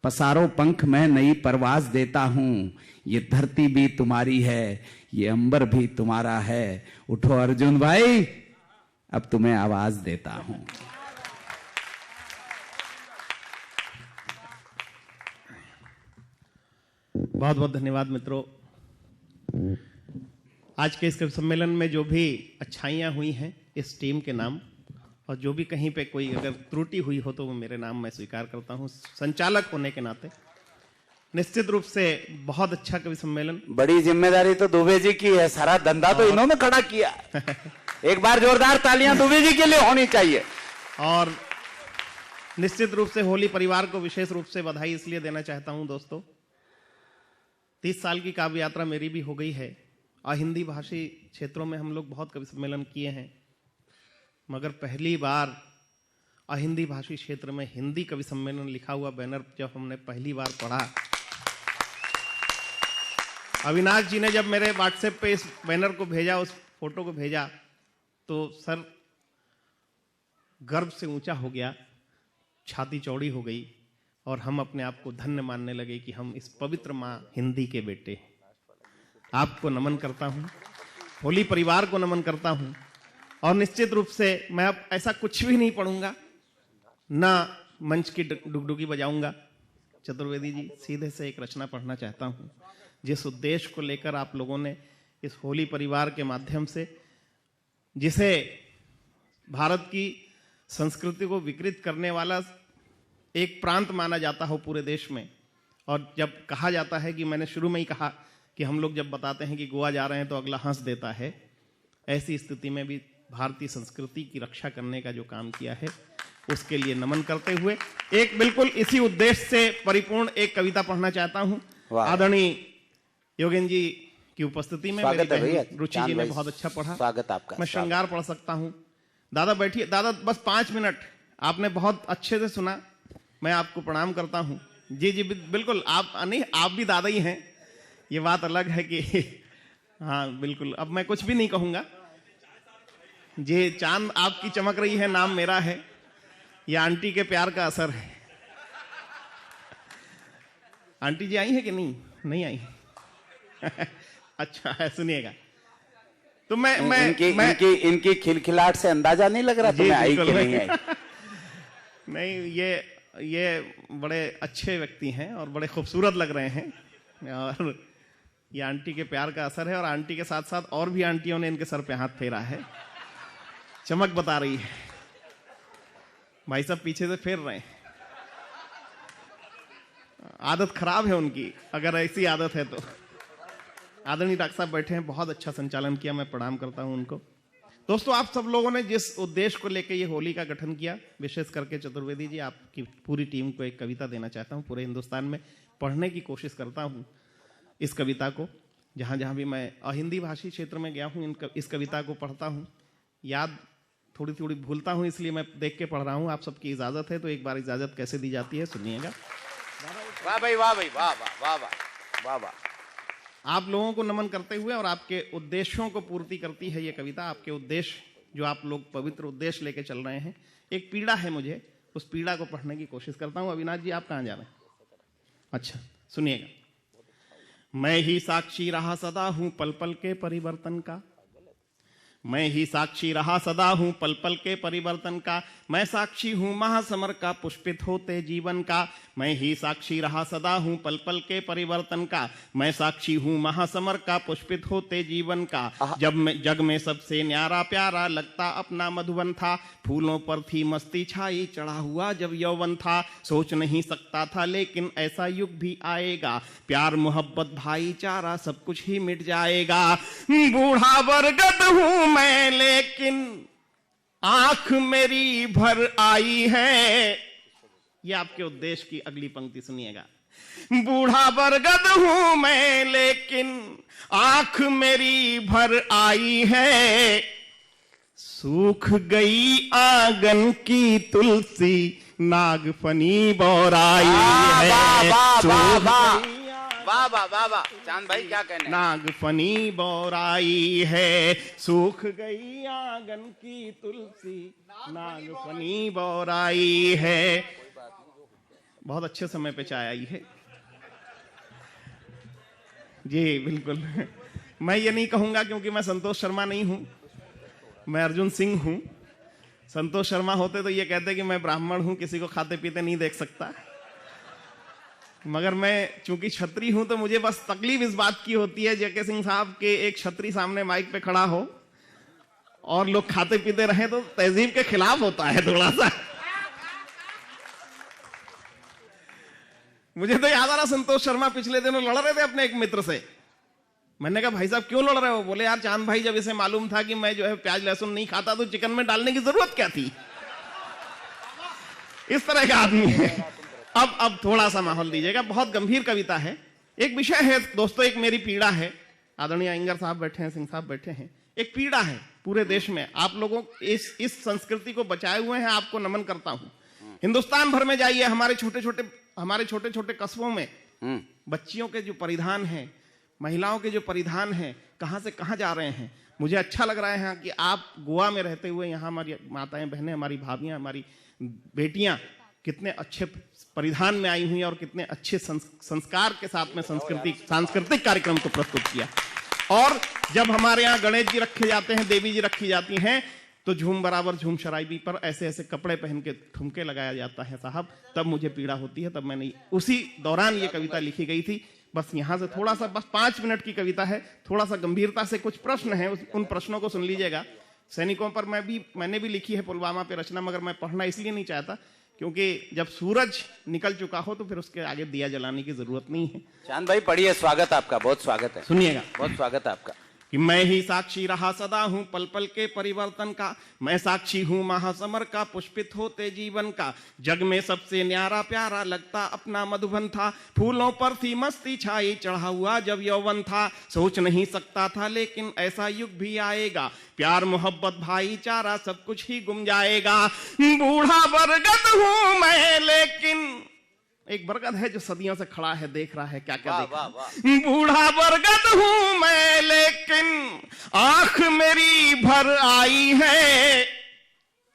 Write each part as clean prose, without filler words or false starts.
पसारो पंख मैं नई परवाज देता हूं, ये धरती भी तुम्हारी है, ये अंबर भी तुम्हारा है। उठो अर्जुन भाई, अब तुम्हें आवाज देता हूं। बहुत बहुत धन्यवाद मित्रों। आज के इस कवि सम्मेलन में जो भी अच्छाइयाँ हुई हैं इस टीम के नाम, और जो भी कहीं पे कोई अगर त्रुटि हुई हो तो वो मेरे नाम मैं स्वीकार करता हूँ संचालक होने के नाते। निश्चित रूप से बहुत अच्छा कवि सम्मेलन। बड़ी जिम्मेदारी तो दुबे जी की है, सारा धंधा तो इन्होंने खड़ा किया। एक बार जोरदार तालियां दुबे जी के लिए होनी चाहिए। और निश्चित रूप से होली परिवार को विशेष रूप से बधाई इसलिए देना चाहता हूं दोस्तों, 30 साल की काव्य यात्रा मेरी भी हो गई है और हिंदी भाषी क्षेत्रों में हम लोग बहुत कवि सम्मेलन किए हैं, मगर पहली बार अहिंदी भाषी क्षेत्र में हिंदी कवि सम्मेलन लिखा हुआ बैनर जब हमने पहली बार पढ़ा, अविनाश जी ने जब मेरे व्हाट्सएप पे इस बैनर को भेजा, उस फोटो को भेजा, तो सर गर्व से ऊंचा हो गया, छाती चौड़ी हो गई और हम अपने आप को धन्य मानने लगे कि हम इस पवित्र माँ हिंदी के बेटे हैं। आपको नमन करता हूं, होली परिवार को नमन करता हूं। और निश्चित रूप से मैं अब ऐसा कुछ भी नहीं पढ़ूंगा, ना मंच की डुगडुगी बजाऊंगा। चतुर्वेदी जी, सीधे से एक रचना पढ़ना चाहता हूं, जिस उद्देश्य को लेकर आप लोगों ने इस होली परिवार के माध्यम से, जिसे भारत की संस्कृति को विकृत करने वाला एक प्रांत माना जाता हो पूरे देश में, और जब कहा जाता है कि मैंने शुरू में ही कहा कि हम लोग जब बताते हैं कि गोवा जा रहे हैं तो अगला हंस देता है, ऐसी स्थिति में भी भारतीय संस्कृति की रक्षा करने का जो काम किया है उसके लिए नमन करते हुए एक बिल्कुल इसी उद्देश्य से परिपूर्ण एक कविता पढ़ना चाहता हूं। आदरणीय योगेन जी की उपस्थिति में मेरी रुचि जी ने बहुत अच्छा पढ़ा। स्वागत आपका। मैं श्रृंगार पढ़ सकता हूं। दादा बैठिए। दादा बस 5 मिनट। आपने बहुत अच्छे से सुना, मैं आपको प्रणाम करता हूं। जी जी बिल्कुल, आप नहीं, आप भी दादा ही हैं, ये बात अलग है कि हाँ बिल्कुल। अब मैं कुछ भी नहीं कहूंगा। ये चांद आपकी चमक रही है, नाम मेरा है, ये आंटी के प्यार का असर है। आंटी जी आई है कि नहीं? नहीं आई। अच्छा है, सुनिएगा। तो इनकी खिलखिलाहट से अंदाजा नहीं लग रहा तुम्हें आई कि नहीं आई? नहीं, ये बड़े अच्छे व्यक्ति हैं और बड़े खूबसूरत लग रहे हैं, और ये आंटी के प्यार का असर है। और आंटी के साथ साथ और भी आंटियों ने इनके सर पे हाथ फेरा है, चमक बता रही है। भाई साहब पीछे से फेर रहे हैं, आदत खराब है उनकी, अगर ऐसी आदत है तो। आदरणीय डॉक्टर साहब बैठे हैं, बहुत अच्छा संचालन किया, मैं प्रणाम करता हूं उनको। दोस्तों, आप सब लोगों ने जिस उद्देश्य को लेकर ये होली का गठन किया, विशेष करके चतुर्वेदी जी, आपकी पूरी टीम को एक कविता देना चाहता हूं। पूरे हिंदुस्तान में पढ़ने की कोशिश करता हूं इस कविता को, जहां जहां भी मैं अहिंदी भाषी क्षेत्र में गया हूं इस कविता को पढ़ता हूं। याद थोड़ी थोड़ी भूलता हूं, इसलिए मैं देख के पढ़ रहा हूं। आप सबकी इजाजत है तो एक बार इजाजत कैसे दी जाती है सुनिएगा। वाह भाई, वाह भाई, वाह वाह वाह वाह वाह वाह। आप लोगों को नमन करते हुए, और आपके उद्देश्यों को पूर्ति करती है ये कविता। आपके उद्देश्य, जो आप लोग पवित्र उद्देश्य लेके चल रहे हैं, एक पीड़ा है मुझे, उस पीड़ा को पढ़ने की कोशिश करता हूं। अविनाश जी, आप कहां जा रहे हैं? अच्छा, सुनिएगा। मैं ही साक्षी रहा सदा हूं पल पल के परिवर्तन का, मैं ही साक्षी रहा सदा हूं पल पल के परिवर्तन का, मैं साक्षी हूं महासमर का पुष्पित होते जीवन का, मैं ही साक्षी रहा सदा हूं पल पल के परिवर्तन का, मैं साक्षी हूं महासमर का पुष्पित होते जीवन का। जब मैं जग में सबसे न्यारा प्यारा लगता अपना मधुबन था, फूलों पर थी मस्ती छाई चढ़ा हुआ जब यौवन था, सोच नहीं सकता था लेकिन ऐसा युग भी आएगा, प्यार मोहब्बत भाईचारा सब कुछ ही मिट जाएगा। बूढ़ा बरगद हूं मैं लेकिन आंख मेरी भर आई है। ये आपके उद्देश्य की अगली पंक्ति सुनिएगा। बूढ़ा बरगद हूं मैं लेकिन आंख मेरी भर आई है, सूख गई आंगन की तुलसी नागफनी बोराई है। वाह वाह वाह वाह, चांद भाई क्या कहने? नागफनी बोराई है, सूख गई आंगन की तुलसी नागफनी बोराई है। बहुत अच्छे समय पे चाय आई है जी, बिल्कुल। मैं ये नहीं कहूंगा क्योंकि मैं संतोष शर्मा नहीं हूं, मैं अर्जुन सिंह हूं। संतोष शर्मा होते तो ये कहते कि मैं ब्राह्मण हूं, किसी को खाते पीते नहीं देख सकता। मगर मैं चूंकि छत्री हूं तो मुझे बस तकलीफ इस बात की होती है जेके सिंह साहब के एक छत्री सामने माइक पे खड़ा हो और लोग खाते पीते रहे तो तहजीब के खिलाफ होता है थोड़ा सा। मुझे तो याद आ रहा, संतोष शर्मा पिछले दिनों लड़ रहे थे अपने एक मित्र से। मैंने कहा भाई साहब क्यों लड़ रहे हो? बोले यार चांद भाई जब इसे मालूम था कि मैं जो है प्याज लहसुन नहीं खाता तो चिकन में डालने की जरूरत क्या थी। इस तरह का आदमी है। अब थोड़ा सा माहौल दीजिएगा, बहुत गंभीर कविता है। एक विषय है दोस्तों, एक मेरी पीड़ा है। आदरणीय अयंगर साहब बैठे हैं, सिंह साहब बैठे हैं। एक पीड़ा है पूरे देश में। आप लोगों इस संस्कृति को बचाए हुए हैं, आपको नमन करता हूं। हिंदुस्तान भर में जाइए, हमारे छोटे छोटे कस्बों में बच्चियों के जो परिधान है, महिलाओं के जो परिधान है, कहां से कहां जा रहे हैं। मुझे अच्छा लग रहा है कि आप गोवा में रहते हुए यहाँ हमारी माताएं बहनें, हमारी भाभियां, हमारी बेटियां कितने अच्छे परिधान में आई हुई और कितने अच्छे संस्कार के साथ में सांस्कृतिक कार्यक्रम को प्रस्तुत किया। और जब हमारे यहाँ गणेश जी रखे जाते हैं, देवी जी रखी जाती हैं, तो झूम बराबर झूम शराबी पर ऐसे ऐसे कपड़े पहन के ठुमके लगाया जाता है साहब, तब मुझे पीड़ा होती है। तब मैंने उसी दौरान ये कविता लिखी गई थी। बस यहां से थोड़ा सा, बस 5 मिनट की कविता है, थोड़ा सा गंभीरता से कुछ प्रश्न हैं, उन प्रश्नों को सुन लीजिएगा। सैनिकों पर मैंने भी लिखी है पुलवामा पे रचना, मगर मैं पढ़ना इसलिए नहीं चाहता क्योंकि जब सूरज निकल चुका हो तो फिर उसके आगे दिया जलाने की जरूरत नहीं है। चांद भाई पढ़िए, स्वागत आपका, बहुत स्वागत है। सुनिएगा, बहुत स्वागत है आपका। कि मैं ही साक्षी रहा सदा हूं पल पल के परिवर्तन का, मैं साक्षी हूं महासमर का, पुष्पित होते जीवन का। जग में सबसे न्यारा प्यारा लगता अपना मधुबन था, फूलों पर थी मस्ती छाई चढ़ा हुआ जब यौवन था। सोच नहीं सकता था लेकिन ऐसा युग भी आएगा, प्यार मोहब्बत भाईचारा सब कुछ ही गुम जाएगा। बूढ़ा बरगद हूं मैं लेकिन, एक बरगद है जो सदियों से खड़ा है, देख रहा है क्या क्या देख रहा है। बूढ़ा बरगद हूं मैं लेकिन आंख मेरी भर आई है,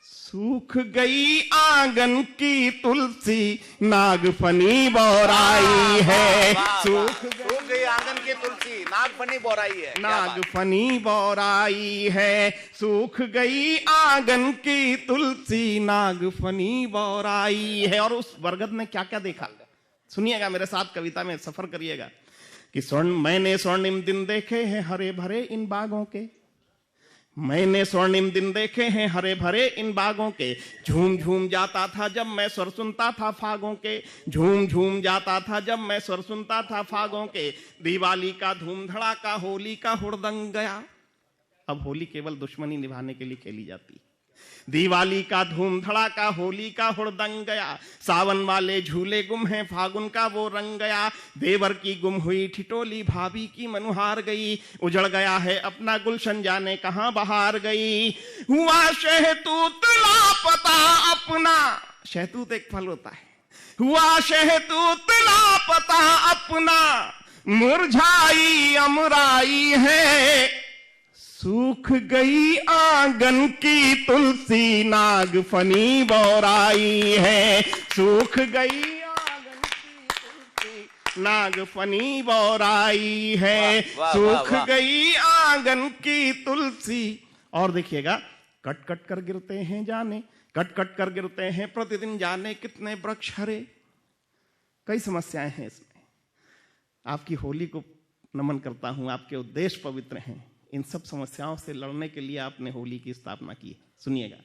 सूख गई आंगन की तुलसी नागफनी बोराई है। सूख गई आंगन की तुलसी नागफनी बोराई है, नागफनी बोराई है। सूख गई आंगन की तुलसी नागफनी बोराई है। और उस बरगद ने क्या क्या देखा, सुनिएगा, मेरे साथ कविता में सफर करिएगा। कि मैंने स्वर्णिम दिन देखे हैं हरे भरे इन बागों के, मैंने स्वर्णिम दिन देखे हैं हरे भरे इन बागों के। झूम झूम जाता था जब मैं स्वर सुनता था फागों के, झूम झूम जाता था जब मैं स्वर सुनता था फागों के। दिवाली का धूम धड़ाका होली का हुड़दंग गया, अब होली केवल दुश्मनी निभाने के लिए खेली जाती। दिवाली का धूम धड़ाका होली का हुड़दंग गया, सावन वाले झूले गुम हैं फागुन का वो रंग गया। देवर की गुम हुई ठिठोली भाभी की मनुहार गई, उजड़ गया है अपना गुलशन जाने कहां बहार गई। हुआ शहतूत लापता अपना, शहतूत एक फल होता है, हुआ शहतूत लापता अपना, मुरझाई अमराई है। सूख गई आंगन की तुलसी नागफनी बोराई है, सूख गई आंगन की तुलसी नागफनी बोराई है। सूख गई आंगन की तुलसी। और देखिएगा, कट कट कर गिरते हैं जाने, कट कट कर गिरते हैं प्रतिदिन जाने कितने वृक्ष हरे। कई समस्याएं हैं इसमें। आपकी होली को नमन करता हूं, आपके उद्देश्य पवित्र हैं। इन सब समस्याओं से लड़ने के लिए आपने होली की स्थापना की। सुनिएगा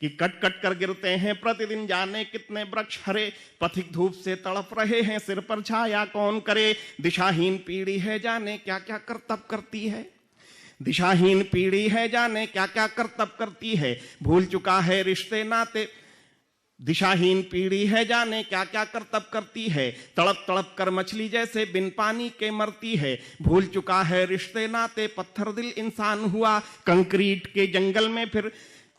कि कट कट कर गिरते हैं प्रतिदिन जाने कितने वृक्ष हरे, पथिक धूप से तड़प रहे हैं सिर पर छाया कौन करे। दिशाहीन पीढ़ी है जाने क्या क्या करतब करती है, दिशाहीन पीढ़ी है जाने क्या क्या करतब करती है। भूल चुका है रिश्ते नाते, दिशाहीन पीढ़ी है जाने क्या क्या करतब करती है। तड़प तड़प कर मछली जैसे बिन पानी के मरती है। भूल चुका है रिश्ते नाते पत्थर दिल इंसान हुआ कंक्रीट के जंगल में फिर,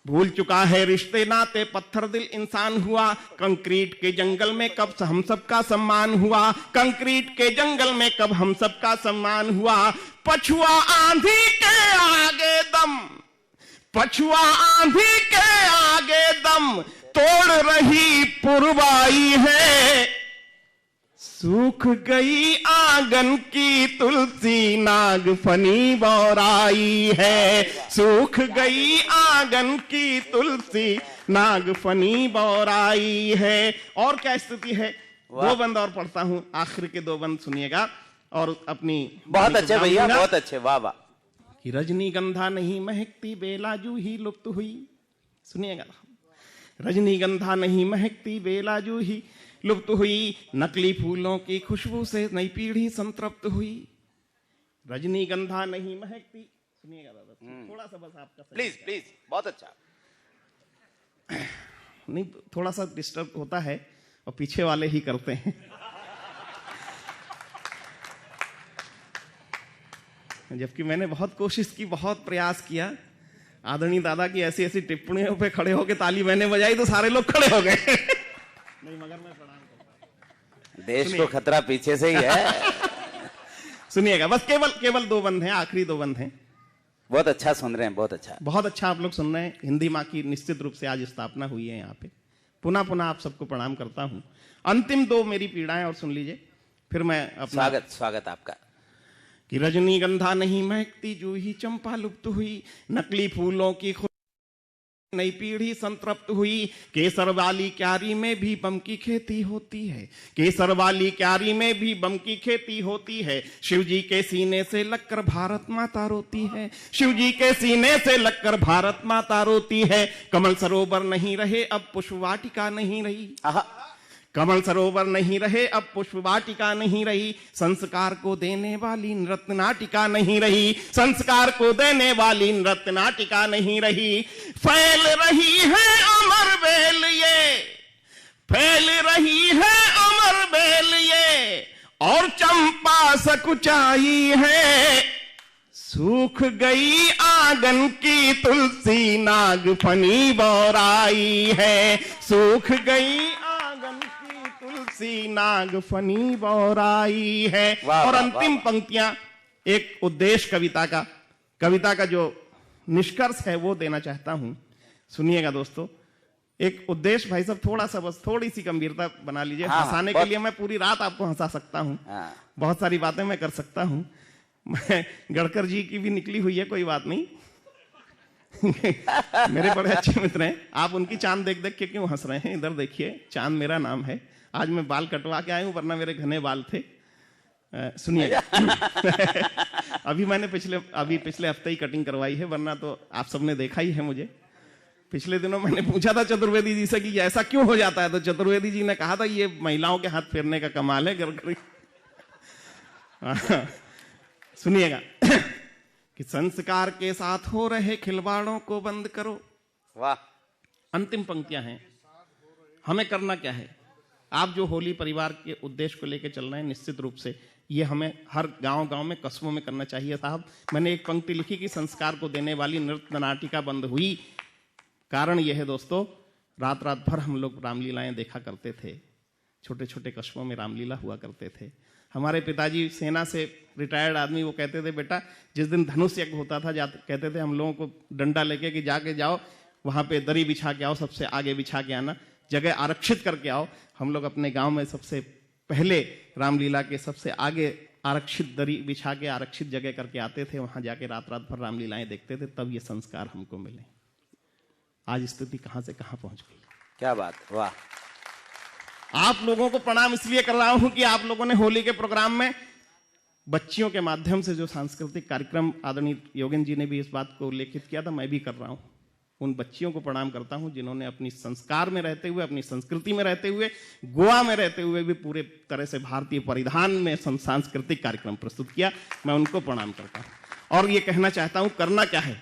भूल चुका है रिश्ते नाते पत्थर दिल इंसान हुआ कंक्रीट के जंगल में कब हम सबका सम्मान हुआ, कंक्रीट के जंगल में कब हम सबका सम्मान हुआ। पछुआ आंधी के आगे दम, पछुआ आंधी के आगे दम, तोड़ रही पुरवाई है। सूख गई आंगन की तुलसी, नागफनी बौराई है। सूख गई आंगन की तुलसी, नागफनी बौराई है। और क्या स्थिति है? दो बंद और पढ़ता हूं, आखिर के दो बंद सुनिएगा और अपनी बहुत अच्छे भैया, बहुत अच्छे, वाह वाह। कि रजनीगंधा नहीं महकती बेला जूही लुप्त हुई। सुनिएगा, रजनीगंधा नहीं महकती बेला जूही लुप्त हुई, नकली फूलों की खुशबू से नई पीढ़ी संतृप्त हुई। रजनीगंधा नहीं महकती, सुनिएगा दादा थोड़ा सा बस आपका, प्लीज प्लीज, बहुत अच्छा। नहीं, थोड़ा सा डिस्टर्ब होता है और पीछे वाले ही करते हैं। जबकि मैंने बहुत कोशिश की, बहुत प्रयास किया। आदरणीय दादा की ऐसी ऐसी टिप्पणियों पे खड़े होकर ताली मैंने बजाई तो सारे लोग खड़े हो गए। नहीं, मगर मैं प्रणाम करता हूं। देश को खतरा पीछे से ही है। सुनिएगा, बस केवल दो बंद हैं, आखिरी दो बंद हैं। बहुत अच्छा सुन रहे हैं, बहुत अच्छा, बहुत अच्छा आप लोग सुन रहे हैं। हिंदी माँ की निश्चित रूप से आज स्थापना हुई है यहाँ पे। पुनः पुनः आप सबको प्रणाम करता हूं। अंतिम दो मेरी पीड़ाएं और सुन लीजिए, फिर मैं अपना स्वागत आपका। कि रजनीगंधा नहीं महकती जूही चंपा लुप्त हुई, नकली फूलों की नई पीढ़ी संतृप्त हुई। केसर वाली क्यारी में भी बम की खेती होती है, केसर वाली क्यारी में भी बम की खेती होती है। शिव जी के सीने से लगकर भारत माता रोती है, शिव जी के सीने से लगकर भारत माता रोती है। कमल सरोवर नहीं रहे अब पुष्प वाटिका नहीं रही, कमल सरोवर नहीं रहे अब पुष्प वाटिका नहीं रही। संस्कार को देने वाली नृत्य नाटिका नहीं रही, संस्कार को देने वाली नृत्य नाटिका नहीं रही। फैल रही है अमर बेल ये, फैल रही है अमर बेल ये, और चंपा सकुचाई है। सूख गई आंगन की तुलसी, नागफनी बौराई है। सूख गई आंगन की तुलसी, नागफनी बौराई है। और अंतिम पंक्तियां एक उद्देश्य कविता का जो निष्कर्ष है वो देना चाहता हूं। सुनिएगा दोस्तों, एक उद्देश्य भाई साहब, थोड़ा सा बस थोड़ी सी गंभीरता बना लीजिए। हंसाने के लिए मैं पूरी रात आपको हंसा सकता हूं, बहुत सारी बातें मैं कर सकता हूं। मैं गडकर जी की भी निकली हुई है, कोई बात नहीं। मेरे बड़े अच्छे मित्र हैं, आप उनकी चांद देख देख के क्यों हंस रहे हैं? इधर देखिए, चांद मेरा नाम है। आज मैं बाल कटवा के आया हूं, वरना मेरे घने बाल थे। सुनिए, अभी मैंने पिछले हफ्ते ही कटिंग करवाई है, वरना तो आप सबने देखा ही है मुझे। पिछले दिनों मैंने पूछा था चतुर्वेदी जी से कि ऐसा क्यों हो जाता है, तो चतुर्वेदी जी ने कहा था ये महिलाओं के हाथ फेरने का कमाल है। गडकरी सुनिएगा, कि संस्कार के साथ हो रहे खिलवाड़ों को बंद करो। वाह, अंतिम पंक्तियां हैं। हमें करना क्या है? आप जो होली परिवार के उद्देश्य को लेकर चल रहे हैं, निश्चित रूप से ये हमें हर गांव में, कस्बों में करना चाहिए। साहब, मैंने एक पंक्ति लिखी कि संस्कार को देने वाली नृत्य नाटिका बंद हुई। कारण यह है दोस्तों, रात भर हम लोग रामलीलाएं देखा करते थे। छोटे छोटे कस्बों में रामलीला हुआ करते थे। हमारे पिताजी सेना से रिटायर्ड आदमी, वो कहते थे बेटा जिस दिन धनुष यज्ञ होता था, कहते थे हम लोगों को डंडा लेके कि जाके जाओ वहां पे दरी बिछा के आओ, सबसे आगे बिछा के आना, जगह आरक्षित करके आओ। हम लोग अपने गांव में सबसे पहले रामलीला के सबसे आगे आरक्षित दरी बिछा के आरक्षित जगह करके आते थे, वहां जाके रात भर रामलीलाएं देखते थे, तब ये संस्कार हमको मिले। आज स्थिति कहां से कहां पहुंच गई। क्या बात, वाह। आप लोगों को प्रणाम इसलिए कर रहा हूं कि आप लोगों ने होली के प्रोग्राम में बच्चियों के माध्यम से जो सांस्कृतिक कार्यक्रम, आदरणीय योगेंद्र जी ने भी इस बात को उल्लेखित किया था, मैं भी कर रहा हूं। उन बच्चियों को प्रणाम करता हूं जिन्होंने अपनी संस्कार में रहते हुए, अपनी संस्कृति में रहते हुए, गोवा में रहते हुए भी पूरे तरह से भारतीय परिधान में सांस्कृतिक कार्यक्रम प्रस्तुत किया। मैं उनको प्रणाम करता हूं और ये कहना चाहता हूं, करना क्या है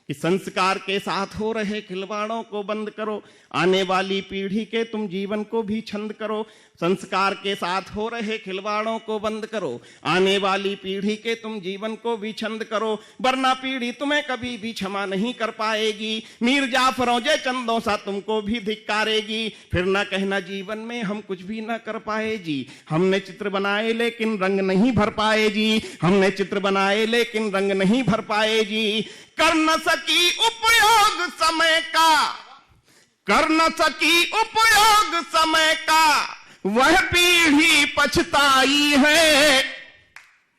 कि संस्कार के साथ हो रहे खिलवाड़ों को बंद करो, आने वाली पीढ़ी के तुम जीवन को भी छंद करो। संस्कार के साथ हो रहे खिलवाड़ों को बंद करो, आने वाली पीढ़ी के तुम जीवन को भी छंद करो, वरना पीढ़ी तुम्हें कभी भी क्षमा नहीं कर पाएगी। मीर जाफरों जे चंदों सा तुमको भी धिक्कारेगी, फिर न कहना जीवन में हम कुछ भी न कर पाए जी। हमने चित्र बनाए लेकिन रंग नहीं भर पाए जी, हमने चित्र बनाए लेकिन रंग नहीं भर पाए जी। कर न सकी उपयोग समय का, कर न सकी उपयोग समय का, वह पीढ़ी पछताई है,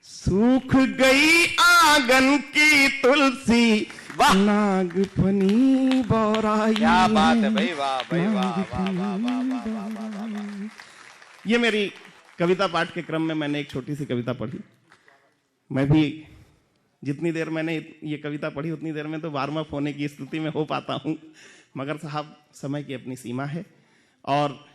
सूख गई आंगन की तुलसी, वाह। नागफनी बौराई। क्या बात है भाई, वाह भाई, वाह वाह वाह वाह वाह वाह। ये मेरी कविता पाठ के क्रम में मैंने एक छोटी सी कविता पढ़ी। मैं भी जितनी देर मैंने ये कविता पढ़ी उतनी देर में तो वार्म अप होने की स्थिति में हो पाता हूं, मगर साहब समय की अपनी सीमा है। और